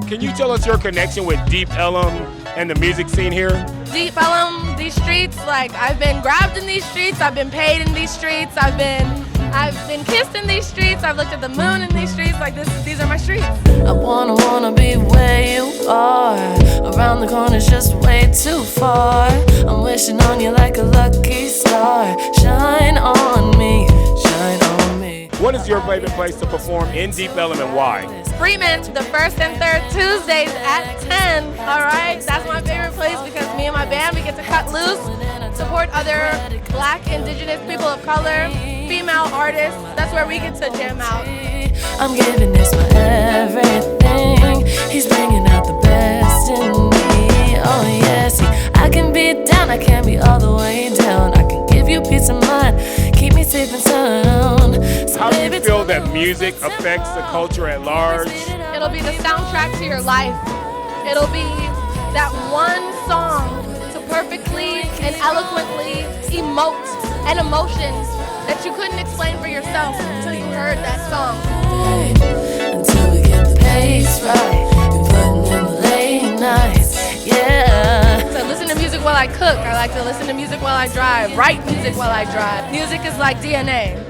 Can you tell us your connection with Deep Ellum and the music scene here? Deep Ellum, these streets, like I've been grabbed in these streets, I've been paid in these streets, I've been kissed in these streets, I've looked at the moon in these streets, like these are my streets. I wanna be where you are. Around the corner's just way too far. I'm wishing on you like a lucky star. Shine on me, shine on me. What is your favorite place to perform in Deep Ellum and why? Freeman, the first and third Tuesdays at 10, all right? That's my favorite place because me and my band, we get to cut loose, support other Black, Indigenous, people of color, female artists. That's where we get to jam out. I'm giving this my everything. He's bringing out the best in me. Oh yeah, see, I can be down, I can be all the way down. I can give you peace of mind, keep me safe and sound. So how do you feel that music affects the culture at large? It'll be the soundtrack to your life. It'll be that one song to perfectly and eloquently emote an emotion that you couldn't explain for yourself until you heard that song. Until we get the pace right, we're putting in the late nights, yeah. So listen to music while I cook. I like to listen to music while I drive, write music while I drive. Music is like DNA.